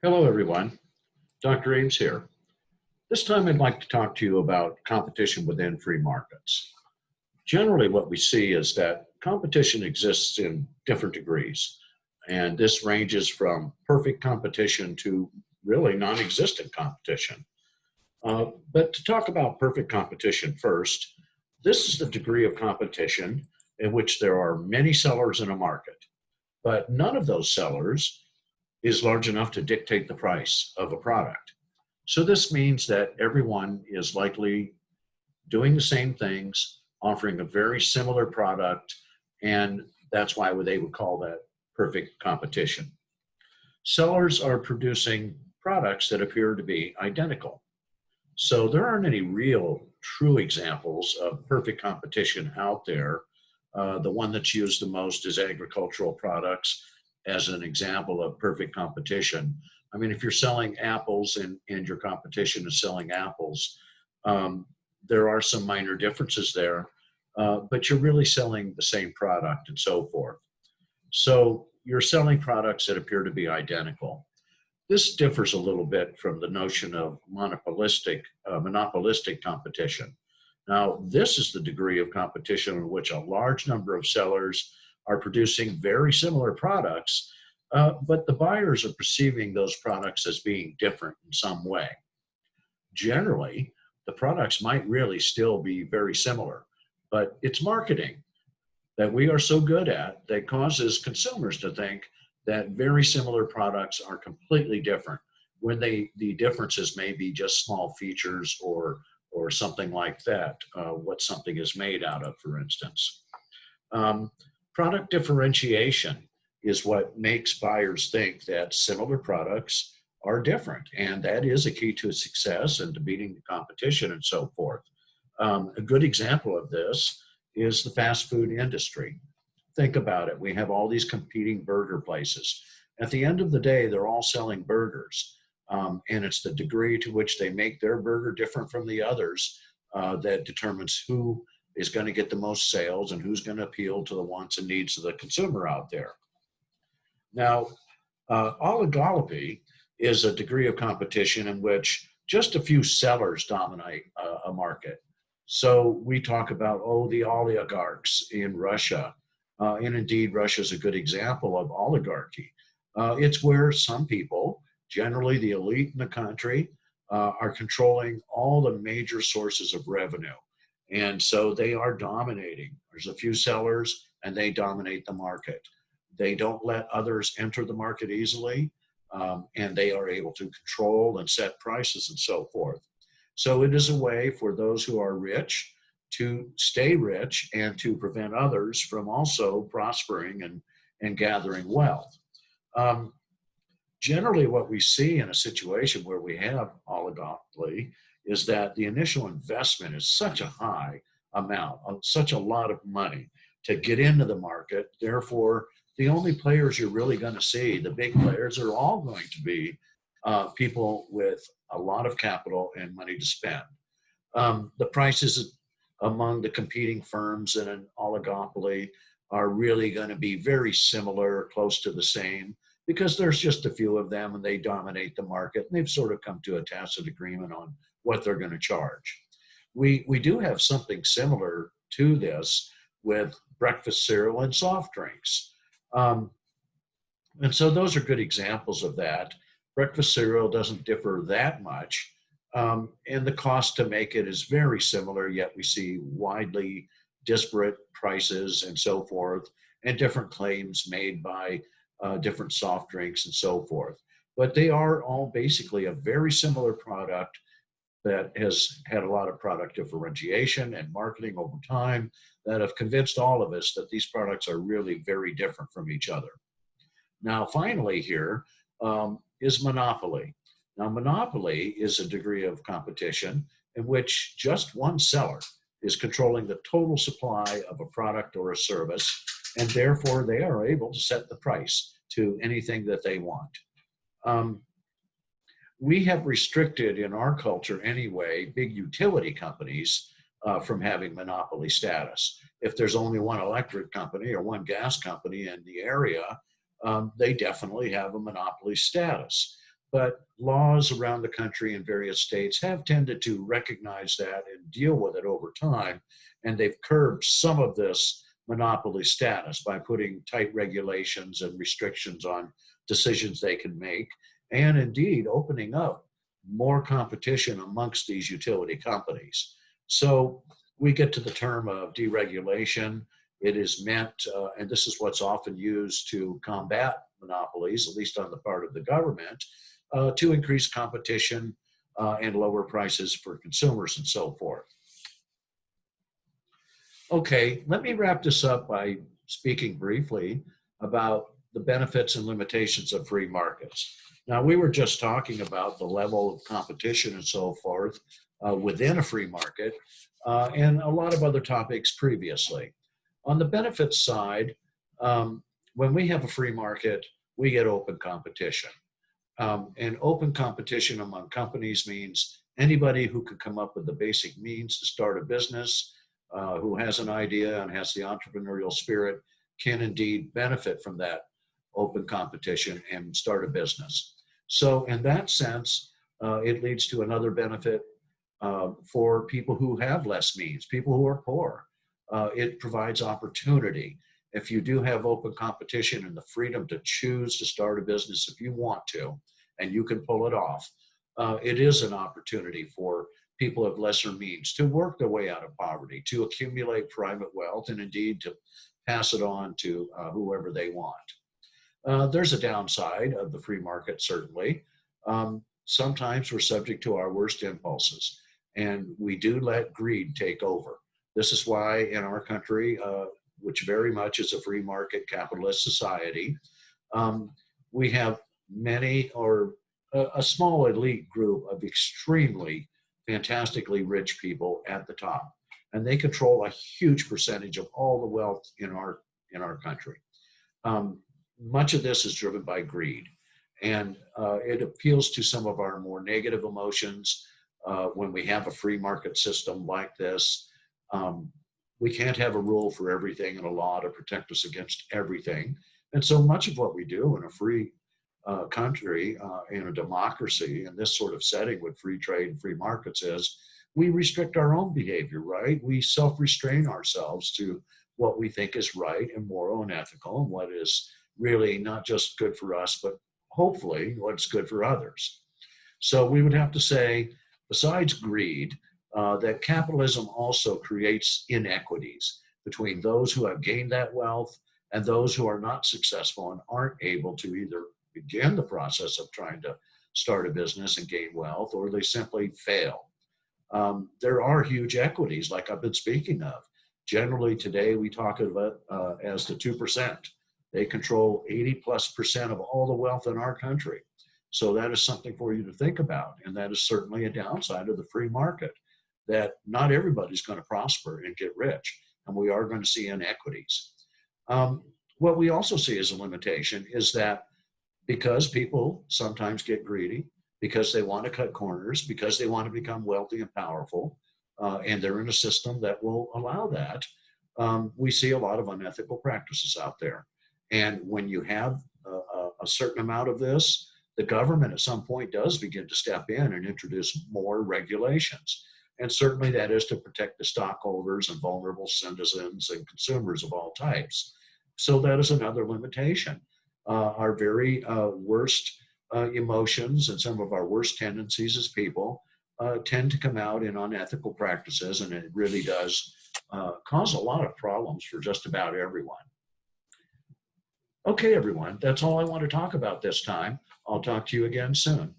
Hello, everyone. Dr. Eames here. This time, I'd like to talk to you about competition within free markets. Generally, what we see is that competition exists in different degrees, and this ranges from perfect competition to really non existent competition. But to talk about perfect competition first, this is the degree of competition in which there are many sellers in a market, but none of those sellers is large enough to dictate the price of a product. So this means that everyone is likely doing the same things, offering a very similar product, and that's why they would call that perfect competition. Sellers are producing products that appear to be identical. So there aren't any real true examples of perfect competition out there. The one that's used the most is agricultural products as an example of perfect competition. I mean, if you're selling apples and your competition is selling apples, there are some minor differences there, but you're really selling the same product and so forth. So you're selling products that appear to be identical. This differs a little bit from the notion of monopolistic competition. Now, this is the degree of competition in which a large number of sellers are producing very similar products, but the buyers are perceiving those products as being different in some way. Generally, the products might really still be very similar, but it's marketing that we are so good at that causes consumers to think that very similar products are completely different when the differences may be just small features or something like that, what something is made out of, for instance. Um, Product differentiation is what makes buyers think that similar products are different, and that is a key to success and to beating the competition and so forth. A good example of this is the fast food industry. Think about it. We have all these competing burger places. At the end of the day, they're all selling burgers. And it's the degree to which they make their burger different from the others that determines who is going to get the most sales and who's going to appeal to the wants and needs of the consumer out there. Now, oligopoly is a degree of competition in which just a few sellers dominate a market. So we talk about, oh, the oligarchs in Russia. And indeed, Russia is a good example of oligarchy. It's where some people, generally the elite in the country, are controlling all the major sources of revenue. And so they are dominating. There's a few sellers and they dominate the market. They don't let others enter the market easily, and they are able to control and set prices and so forth. So it is a way for those who are rich to stay rich and to prevent others from also prospering and gathering wealth. Um, Generally, what we see in a situation where we have oligopoly is that the initial investment is such a high amount, such a lot of money to get into the market. Therefore, the only players you're really going to see, the big players, are all going to be people with a lot of capital and money to spend. The prices among the competing firms in an oligopoly are really going to be very similar, close to the same, because there's just a few of them and they dominate the market. And they've sort of come to a tacit agreement on what they're going to charge. We do have something similar to this with breakfast cereal and soft drinks. And so those are good examples of that. Breakfast cereal doesn't differ that much. And the cost to make it is very similar, yet we see widely disparate prices and so forth, and different claims made by different soft drinks and so forth. But they are all basically a very similar product that has had a lot of product differentiation and marketing over time that have convinced all of us that these products are really very different from each other. Now, finally here is monopoly. Now, monopoly is a degree of competition in which just one seller is controlling the total supply of a product or a service, and therefore they are able to set the price to anything that they want. We have restricted in our culture anyway, big utility companies from having monopoly status. If there's only one electric company or one gas company in the area, they definitely have a monopoly status. but laws around the country in various states have tended to recognize that and deal with it over time. And they've curbed some of this monopoly status by putting tight regulations and restrictions on decisions they can make, and indeed opening up more competition amongst these utility companies. So we get to the term of deregulation. It is meant, and this is what's often used to combat monopolies, at least on the part of the government, to increase competition and lower prices for consumers and so forth. Okay, let me wrap this up by speaking briefly about the benefits and limitations of free markets. Now, we were just talking about the level of competition and so forth within a free market and a lot of other topics previously. On the benefits side, when we have a free market, we get open competition. And open competition among companies means anybody who can come up with the basic means to start a business, who has an idea and has the entrepreneurial spirit, can indeed benefit from that open competition and start a business. So in that sense, it leads to another benefit for people who have less means, people who are poor. It provides opportunity. If you do have open competition and the freedom to choose to start a business if you want to, and you can pull it off, it is an opportunity for people of lesser means to work their way out of poverty, to accumulate private wealth, and indeed to pass it on to whoever they want. There's a downside of the free market, certainly. Sometimes we're subject to our worst impulses, and we do let greed take over. This is why in our country, which very much is a free market capitalist society, we have many or a small elite group of extremely fantastically rich people at the top, and they control a huge percentage of all the wealth in our country. Much of this is driven by greed, and it appeals to some of our more negative emotions when we have a free market system like this. We can't have a rule for everything and a law to protect us against everything. And so much of what we do in a free country, in a democracy, in this sort of setting with free trade and free markets is we restrict our own behavior, right? We self-restrain ourselves to what we think is right and moral and ethical and what is really not just good for us, but hopefully what's good for others. So we would have to say, besides greed, that capitalism also creates inequities between those who have gained that wealth and those who are not successful and aren't able to either begin the process of trying to start a business and gain wealth, or they simply fail. There are huge equities, like I've been speaking of. Generally today, we talk about as the 2%. They control 80+% of all the wealth in our country. So that is something for you to think about. And that is certainly a downside of the free market, that not everybody's going to prosper and get rich. And we are going to see inequities. What we also see as a limitation is that because people sometimes get greedy, because they want to cut corners, because they want to become wealthy and powerful, and they're in a system that will allow that, we see a lot of unethical practices out there. And when you have a certain amount of this, the government at some point does begin to step in and introduce more regulations. And certainly that is to protect the stockholders and vulnerable citizens and consumers of all types. So that is another limitation. Our very worst emotions and some of our worst tendencies as people tend to come out in unethical practices, and it really does cause a lot of problems for just about everyone. Okay, everyone, that's all I want to talk about this time. I'll talk to you again soon.